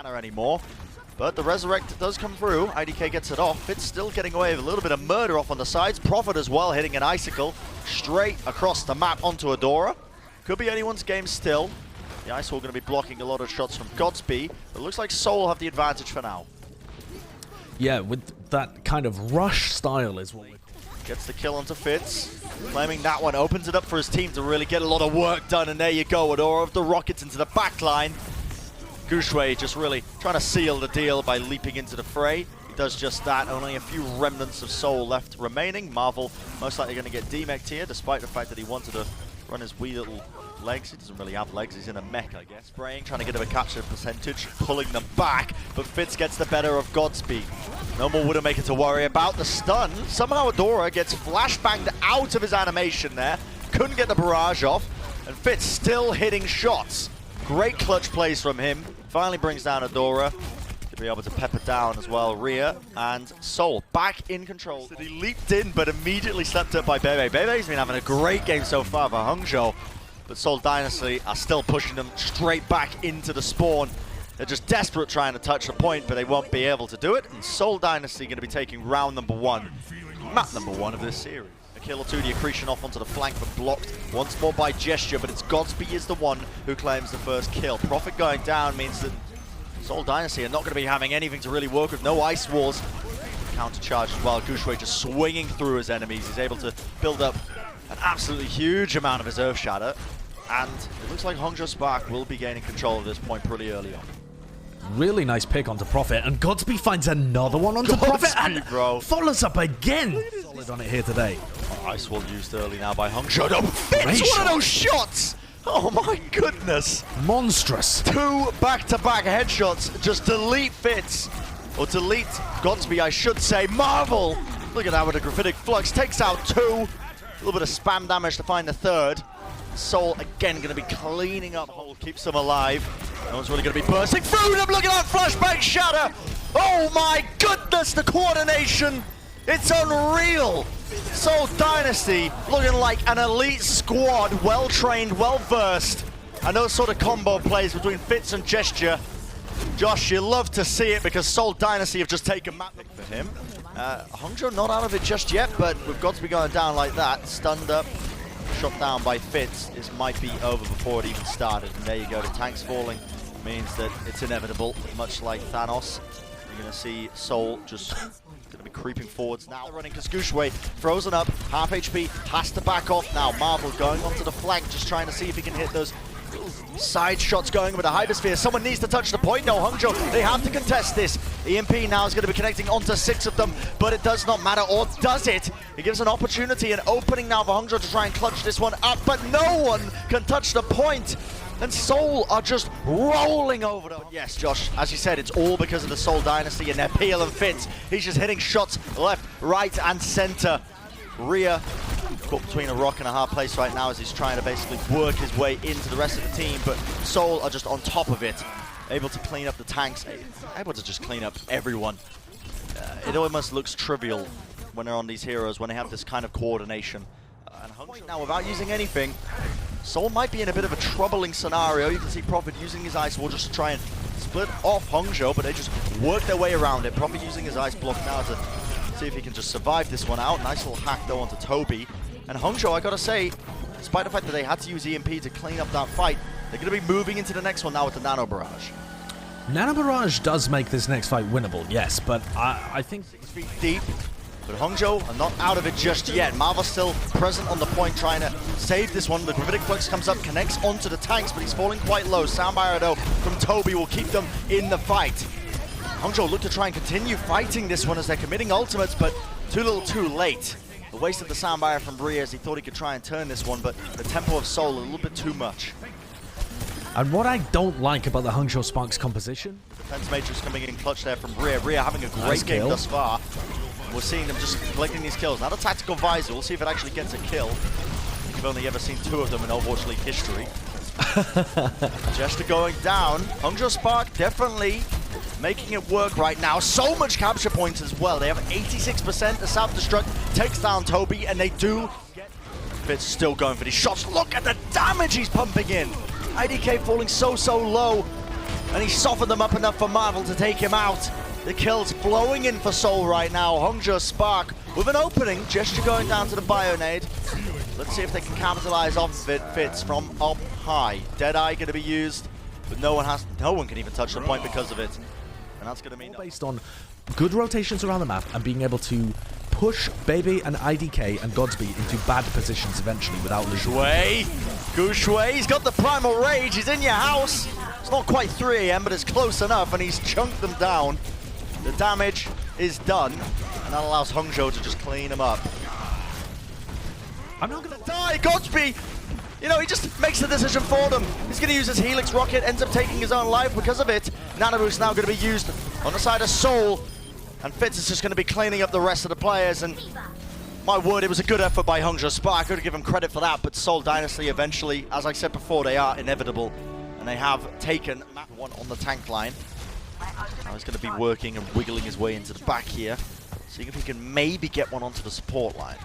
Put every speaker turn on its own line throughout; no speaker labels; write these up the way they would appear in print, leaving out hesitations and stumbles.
mana anymore. But the Resurrect does come through. IDK gets it off. It's still getting away with a little bit of murder off on the sides. Prophet as well, hitting an Icicle straight across the map onto Adora. Could be anyone's game still. The Ice Wall going to be blocking a lot of shots from Godspeed. But it looks like Seoul have the advantage for now.
Yeah, with that kind of rush style is what we...
Gets the kill onto Fitz. Claiming that one opens it up for his team to really get a lot of work done. And there you go, Adora of the Rockets into the backline. Guangzhou just really trying to seal the deal by leaping into the fray. He does just that. Only a few remnants of Seoul left remaining. Marvel most likely going to get demeched here, despite the fact that he wanted to run his wee little legs. He doesn't really have legs. He's in a mech, I guess. Spraying, trying to get him a capture percentage, pulling them back. But Fitz gets the better of Godspeed. No more Widowmaker to worry about. The stun. Somehow Adora gets flashbanged out of his animation there. Couldn't get the barrage off. And Fitz still hitting shots. Great clutch plays from him. Finally brings down Adora. To be able to pepper down as well Rhea and Seoul back in control. So he leaped in but immediately slept up by Bebe. Bebe's been having a great game so far for Hangzhou. But Seoul Dynasty are still pushing them straight back into the spawn. They're just desperate trying to touch the point, but they won't be able to do it. And Seoul Dynasty going to be taking round number 1, map number 1 of this series. A kill or two, the accretion off onto the flank, but blocked once more by Gesture. But it's Godspeed is the one who claims the first kill. Prophet going down means that Seoul Dynasty are not going to be having anything to really work with. No ice walls. Counter charge as well. Guangzhou just swinging through his enemies. He's able to build up an absolutely huge amount of his Earth Shatter. And it looks like Hangzhou Spark will be gaining control of this point pretty early on.
Really nice pick onto Prophet, and Godspeed finds another one onto Prophet, and
bro.
follows up again. Solid on it here today.
Oh, Ice Wall used early now by Hangzhou. No, Fitz, one of those shots! Oh my goodness.
Monstrous.
2 back-to-back headshots. Just delete Fitz. Or delete Godspeed, I should say. Marvel! Look at that with a Graphitic Flux. Takes out 2. A little bit of spam damage to find the third. Seoul again going to be cleaning up hole, keeps them alive. No one's really going to be bursting through them. Look at that flashbang shatter. Oh my goodness, the coordination. It's unreal. Seoul Dynasty looking like an elite squad, well trained, well versed. And those sort of combo plays between Fitz and Gesture. Josh, you love to see it because Seoul Dynasty have just taken map for him. Hangzhou not out of it just yet, but with Godspeed going down like that, stunned up. Shot down by Fitz. This might be over before it even started. And there you go, the tanks falling means that it's inevitable, much like Thanos. You're going to see Seoul just going to be creeping forwards now. They're running because Guangzhou frozen up, half HP, has to back off now. Marvel going onto the flank, just trying to see if he can hit those side shots going with a Hypersphere. Someone needs to touch the point. No, Hangzhou, they have to contest this. EMP now is going to be connecting onto 6 of them, but it does not matter, or does it? It gives an opportunity, an opening now for Hangzhou to try and clutch this one up, but no one can touch the point. And Seoul are just rolling over them. But yes, Josh, as you said, it's all because of the Seoul Dynasty and their peel and Fitz. He's just hitting shots left, right, and center. Rhea caught between a rock and a hard place right now as he's trying to basically work his way into the rest of the team, but Seoul are just on top of it, able to clean up the tanks, able to just clean up everyone. It almost looks trivial when they're on these heroes, when they have this kind of coordination. And Hangzhou now, without using anything, Seoul might be in a bit of a troubling scenario. You can see Prophet using his Ice Wall just to try and split off Hangzhou, but they just work their way around it. Prophet using his Ice Block now to see if he can just survive this one out. Nice little hack though onto Toby. And Hangzhou, I gotta say, despite the fact that they had to use EMP to clean up that fight, they're gonna be moving into the next one now with the Nano Barrage.
Nano Barrage does make this next fight winnable, yes, but I think
6 feet deep. But Hangzhou are not out of it just yet. Marvel's still present on the point trying to save this one. The Gravitic Flux comes up, connects onto the tanks, but he's falling quite low. Soundbarrier though from Toby will keep them in the fight. Hangzhou look to try and continue fighting this one as they're committing ultimates, but too little too late. The waste of the soundbarrier from Rhea as he thought he could try and turn this one, but the tempo of Seoul a little bit too much.
And what I don't like about the Hangzhou Spark's composition...
Defense Matrix coming in clutch there from Rhea. Rhea having a great game thus far. We're seeing them just collecting these kills. Now the tactical visor, we'll see if it actually gets a kill. We've only ever seen 2 of them in Overwatch League history. Gesture going down. Hangzhou Spark definitely making it work right now. So much capture points as well. They have 86%. The self-destruct takes down Toby, and they do get... Fitz still going for these shots. Look at the damage he's pumping in. IDK falling so low. and he softened them up enough for Marvel to take him out. The kills flowing in for Seoul right now. Hangzhou Spark with an opening. Gesture going down to the Bionade. Let's see if they can capitalize off it. Fits from up high. Deadeye going to be used, but no one can even touch the point because of it. And that's going to mean
based on good rotations around the map and being able to push Baby and IDK and Godspeed into bad positions eventually without losing.
Gushue, he's got the Primal Rage. He's in your house. It's not quite 3 AM, but it's close enough, and he's chunked them down. The damage is done, and that allows Hangzhou to just clean him up.
I'm not going to
Die, Godspeed! You know, he just makes the decision for them. He's going to use his Helix Rocket, ends up taking his own life because of it. Nano Boost now going to be used on the side of Seoul, and Fitz is just going to be cleaning up the rest of the players. And my word, it was a good effort by Hangzhou Spark. I could give him credit for that, but Seoul Dynasty eventually, as I said before, they are inevitable, and they have taken map 1 on the tank line. Now he's going to be working and wiggling his way into the back here, seeing if he can maybe get one onto the support line.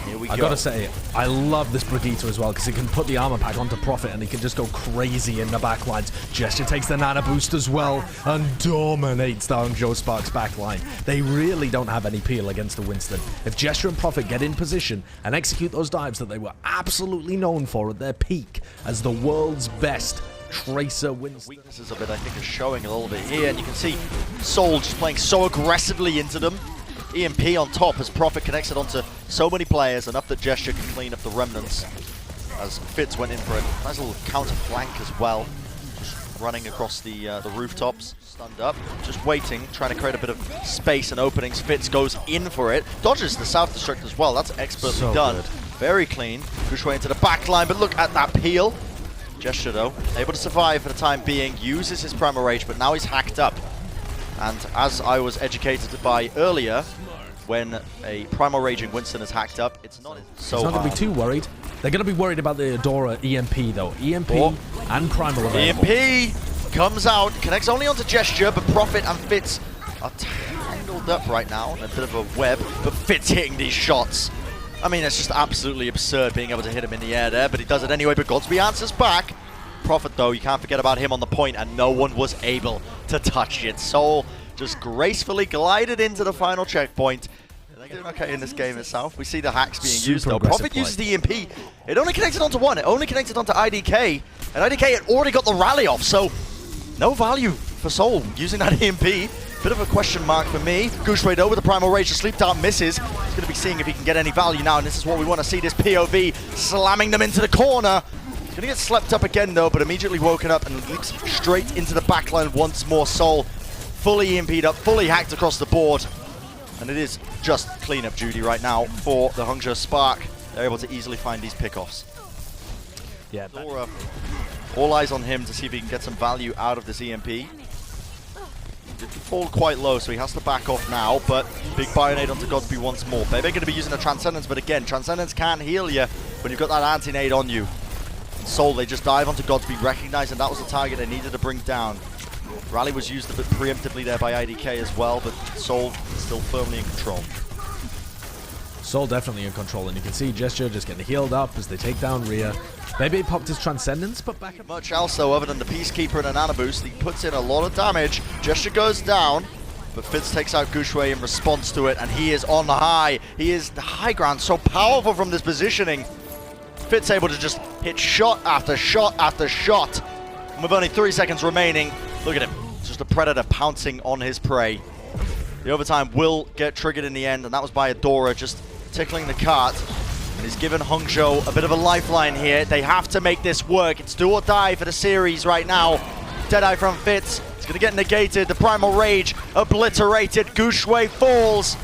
Here we go.
I gotta say, I love this Brigitte as well, because he can put the armor pack onto Prophet and he can just go crazy in the back lines. Gesture takes the Nano Boost as well and dominates the Hangzhou Spark's back line. They really don't have any peel against the Winston. If Gesture and Prophet get in position and execute those dives that they were absolutely known for at their peak as the world's best, Tracer Winston.
Weaknesses of it, I think, is showing a little bit here, and you can see Seoul just playing so aggressively into them. EMP on top as Prophet connects it onto so many players, enough that Gesture can clean up the remnants as Fitz went in for a nice little counter flank as well. Just running across the rooftops, stunned up, just waiting, trying to create a bit of space and openings. Fitz goes in for it, dodges the South Destruct as well. That's expertly done. Good. Very clean. Gushue into the back line, but look at that peel. Gesture, though, able to survive for the time being, uses his Primal Rage, but now he's hacked up. And as I was educated by earlier, when a Primal Raging Winston is hacked up, it's not so hard.
It's not going to be too worried. They're going to be worried about the Adora EMP, though. EMP and Primal available.
EMP comes out, connects only onto Gesture, but Prophet and Fitz are tangled up right now in a bit of a web, but Fitz hitting these shots. I mean, it's just absolutely absurd being able to hit him in the air there, but he does it anyway, but Godspeed answers back. Prophet, though, you can't forget about him on the point, and no one was able to touch it. Seoul just gracefully glided into the final checkpoint. They're doing okay in this game itself. We see the hacks being used, though. Prophet uses the EMP. It only connected onto one. It only connected onto IDK, and IDK had already got the rally off, so no value for Seoul using that EMP. Bit of a question mark for me. Gushue over the Primal Rage. The Sleep Dart misses. He's going to be seeing if he can get any value now, and this is what we want to see, this POV slamming them into the corner. He's going to get slept up again, though, but immediately woken up and leaps straight into the backline once more. Seoul fully EMP'd up, fully hacked across the board. And it is just cleanup duty right now for the Hangzhou Spark. They're able to easily find these pickoffs.
Yeah,
Dora, all eyes on him to see if he can get some value out of this EMP. He did fall quite low, so he has to back off now, but big Bionade onto Godspeed once more. They're going to be using a Transcendence, but again, Transcendence can't heal you when you've got that anti-nade on you. And Seoul, they just dive onto Godspeed, recognizing that was the target they needed to bring down. Rally was used a bit preemptively there by IDK as well, but Seoul still firmly in control.
Seoul definitely in control, and you can see Gesture just getting healed up as they take down Rhea. Maybe he popped his Transcendence, but back up.
Much else, though, other than the Peacekeeper and a Nano Boost, he puts in a lot of damage. Gesture goes down, but Fitz takes out Gushue in response to it, and he is on the high. He is the high ground, so powerful from this positioning. Fitz able to just hit shot after shot after shot. And with only 3 seconds remaining, look at him. It's just a Predator pouncing on his prey. The overtime will get triggered in the end, and that was by Adora just tickling the cart. And he's given Hangzhou a bit of a lifeline here. They have to make this work. It's do or die for the series right now. Deadeye from Fitz. It's going to get negated. The Primal Rage obliterated. Gushue falls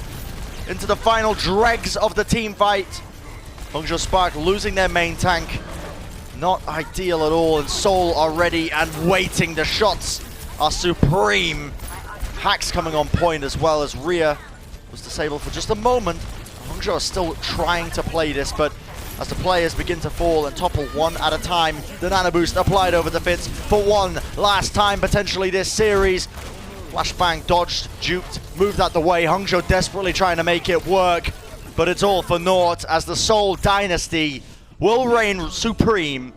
into the final dregs of the team fight. Hangzhou Spark losing their main tank. Not ideal at all, and Seoul are ready and waiting. The shots are supreme. Hacks coming on point as well, as Rhea was disabled for just a moment. Hangzhou are still trying to play this, but as the players begin to fall and topple one at a time, the Nano Boost applied over the Fitz for one last time potentially this series. Flashbang dodged, duped, moved out the way. Hangzhou desperately trying to make it work, but it's all for naught as the Seoul Dynasty will reign supreme